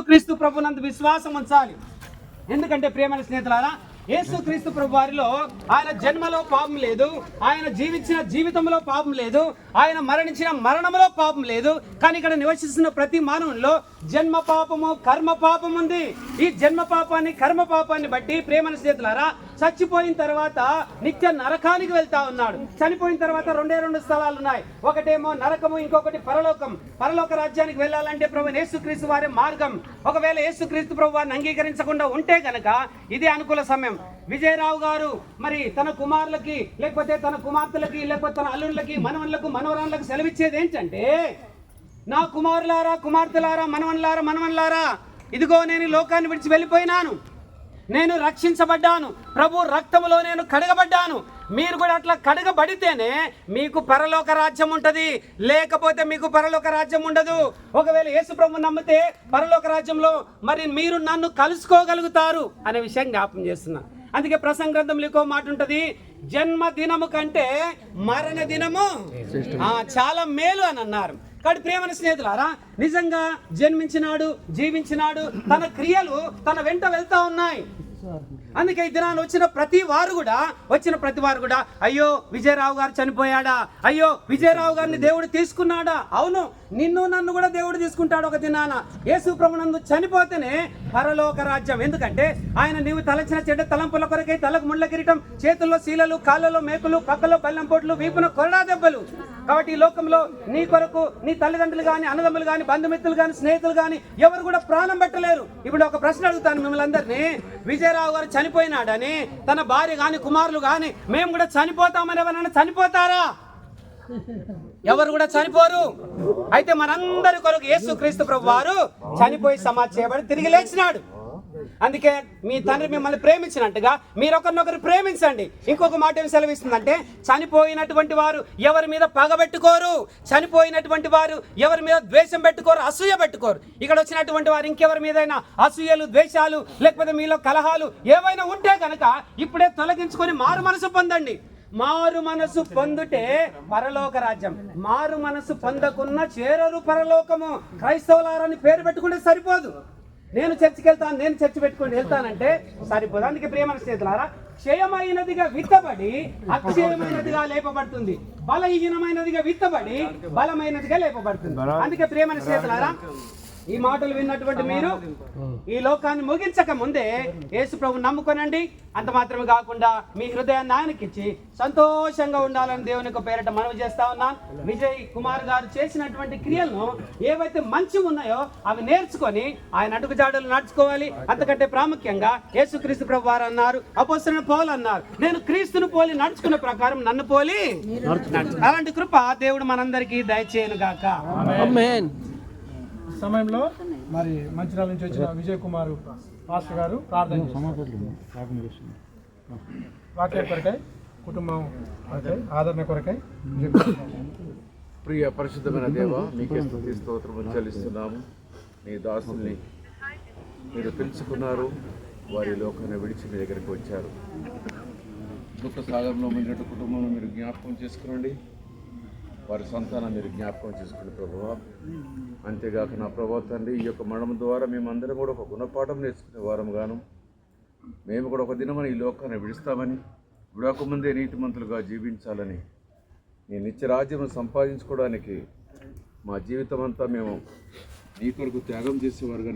క్రీస్తు ప్రభునందు విశ్వాసం ఉంచాలి. ఎందుకంటే ప్రియమైన స్నేహితులారా, యేసుక్రీస్తు ప్రభు వారిలో ఆయన జన్మలో పాపం లేదు, ఆయన జీవించిన జీవితంలో పాపం లేదు, ఆయన మరణించిన మరణంలో పాపం లేదు. కానీ ఇక్కడ నివసిస్తున్న ప్రతి మానవుల్లో జన్మ పాపము కర్మ పాపం ఉంది. ఈ జన్మ పాపాన్ని కర్మ పాపాన్ని బట్టి ప్రియమైన స్నేహితులారా, చచ్చిపోయిన తర్వాత నిత్య నరకానికి వెళ్తా ఉన్నాడు. చనిపోయిన తర్వాత రెండు స్థలాలు ఉన్నాయి. ఒకటేమో నరకము, ఇంకొకటి పరలోకం. పరలోక రాజ్యానికి వెళ్ళాలంటే ప్రభు యేసుక్రీస్తు వారి మార్గం. ఒకవేళ యేసుక్రీస్తు ప్రభు వారిని అంగీకరించకుండా ఉంటే గనక ఇది అనుకూల సమయం. విజయరావు గారు మరి తన కుమారులకి, లేకపోతే తన కుమార్తెలకి, లేకపోతే తన అల్లుళ్ళకి, మనవన్లకు, మనవరాళ్ళకి సెలవిచ్చేది ఏంటంటే, నా కుమారులారా, కుమార్తెలారా, మనవన్లారా, ఇదిగో నేను లోకాన్ని విడిచి వెళ్ళిపోయినాను, నేను రక్షించబడ్డాను, ప్రభు రక్తములో నేను కడగబడ్డాను. మీరు కూడా అట్లా కడగబడితేనే మీకు పరలోక రాజ్యం ఉంటుంది, లేకపోతే మీకు పరలోక రాజ్యం ఉండదు. ఒకవేళ యేసు ప్రభు నమ్మితే పరలోక రాజ్యంలో మరి మీరు నన్ను కలుసుకోగలుగుతారు అనే విషయం జ్ఞాపకం చేస్తున్నా. అందుకే ప్రసంగ గ్రంథంలో ఇంకో మాట ఉంటుంది, జన్మదినము కంటే మరణ దినము చాలా మేలు అని అన్నారు. కాబట్టి ప్రియమైన స్నేహితులారా, నిజంగా జన్మించినాడు, జీవించినాడు, తన క్రియలు తన వెంట వెళ్తా ఉన్నాయి. అందుకే ఈ దినాన్ని వచ్చిన ప్రతి వారు కూడా అయ్యో విజయరావు గారు చనిపోయాడా, అయ్యో విజయరావు గారిని దేవుడు తీసుకున్నాడా. అవును, నిన్ను నన్ను కూడా దేవుడు తీసుకుంటాడు ఒక దినాన. యేసు ప్రభునందు చనిపోతేనే పరలోక రాజ్యం. ఎందుకంటే ఆయన నీవు తలచిన చెడ్డ తలంపుల కొరకై తలకు ముళ్ళ కిరీటం, చేతుల్లో శీలలు, కాళ్ళలో మేకులు, పక్కలో బెల్లం పొట్లు, వీపున కొరడా దెబ్బలు. కాబట్టి ఈ లోకంలో నీ కొరకు నీ తల్లిదండ్రులు కానీ, అన్నదమ్ములు కానీ, బంధుమిత్రులు కానీ, స్నేహితులు కానీ ఎవరు కూడా ప్రాణం పెట్టలేరు. ఇప్పుడు ఒక ప్రశ్న అడుగుతాను మిమ్మల్ని అందరినీ, విజయరావు గారు చనిపోయినాడని తన భార్య కానీ, కుమారులు కానీ మేము కూడా చనిపోతామని ఎవరైనా చనిపోతారా? ఎవరు కూడా చనిపోరు. అయితే మనందరి కొరకు యేసుక్రీస్తు ప్రభు వారు చనిపోయి సమాధి చేయబడి తిరిగి లేచినాడు. అందుకే మీ తండ్రి మిమ్మల్ని ప్రేమించినట్టుగా మీరు ఒకరినొకరు ప్రేమించండి. ఇంకొక మాట ఏమి సెలవిస్తుందంటే, చనిపోయినటువంటి వారు ఎవరి మీద పగబెట్టుకోరు, చనిపోయినటువంటి వారు ఎవరి మీద ద్వేషం పెట్టుకోరు, అసూయ పెట్టుకోరు. ఇక్కడ వచ్చినటువంటి వారు ఇంకెవరి మీదైనా అసూయలు, ద్వేషాలు, లేకపోతే మీలో కలహాలు ఏవైనా ఉంటే కనుక ఇప్పుడే తొలగించుకొని మారు మనసు పొందండి. మారు మనసు పొందుటే పరలోక రాజ్యం. మారు మనసు పొందకున్న చేరరు పరలోకము. క్రైస్తవులారని పేరు పెట్టుకుంటే సరిపోదు. నేను చర్చికి వెళ్తాను, నేను చర్చి పెట్టుకుని వెళ్తానంటే సరిపోదు. అందుకే ప్రియమైన స్నేహితులారా, క్షయమైనదిగా విత్తబడి అక్షయమైనదిగా లేపబడుతుంది, బలహీనమైనదిగా విత్తబడి బలమైనదిగా లేపబడుతుంది. అందుకే ప్రియమైన స్నేహితులారా, ఈ మాటలు విన్నటువంటి మీరు ఈ లోకాన్ని ముగించక ముందే యేసు ప్రభు నమ్ముకొనండి. అంత మాత్రమే కాకుండా మీ హృదయాన్ని ఆయనకిచ్చి సంతోషంగా ఉండాలని దేవుని యొక్క పేరిట మనవి చేస్తా ఉన్నాను. విజయ్ కుమార్ గారు చేసినటువంటి క్రియలను ఏవైతే మంచి ఉన్నాయో అవి నేర్చుకొని ఆయన అడుగుజాడలు నడుచుకోవాలి. అంతకంటే ప్రాముఖ్యంగా యేసుక్రీస్తు ప్రభు వారు అన్నారు, అపోస్తలుడైన పౌలు అన్నారు, నేను క్రీస్తును పోలి నడుచుకున్న ప్రకారం నన్ను పోలి అలాంటి కృప దేవుడు మనందరికీ దయచేయను గాక. ఆమేన్. సమయంలో మరి మంచిర్యాల నుంచి వచ్చిన విజయ్ కుమార్ పాస్టర్ గారు ప్రార్థన చేస్తున్నారు. వాక్యం కొరకై, కుటుంబం కొరకై, ఆదరణ కొరకై. ప్రియ పరిశుద్ధమైన దేవ, మీకే స్తుతి స్తోత్రం చెల్లిస్తున్నాము. మీ దాసుల్ని మీరు పిలుచుకున్నారు, వారి లోకాన్ని విడిచి మీ దగ్గరికి వచ్చారు. దుఃఖ సాగరంలో ఉన్నటువంటి కుటుంబంలో మీరు జ్ఞాపకం చేసుకునండి, వారి సంతానం మీరు జ్ఞాపకం చేసుకునే ప్రభువా. అంతేగాక నా ప్రభావ తండ్రి, ఈ యొక్క మరణం ద్వారా మేమందరం కూడా ఒక గుణపాఠం నేర్చుకునే వారం గాను, మేము కూడా ఒక దినమని ఈ లోకాన్ని విడుస్తామని, విడవకముందే నీతిమంతులుగా జీవించాలని, నీ నిత్య రాజ్యం సంపాదించుకోవడానికి మా జీవితం అంతా మేము నీ కొరకు త్యాగం చేసేవారుగా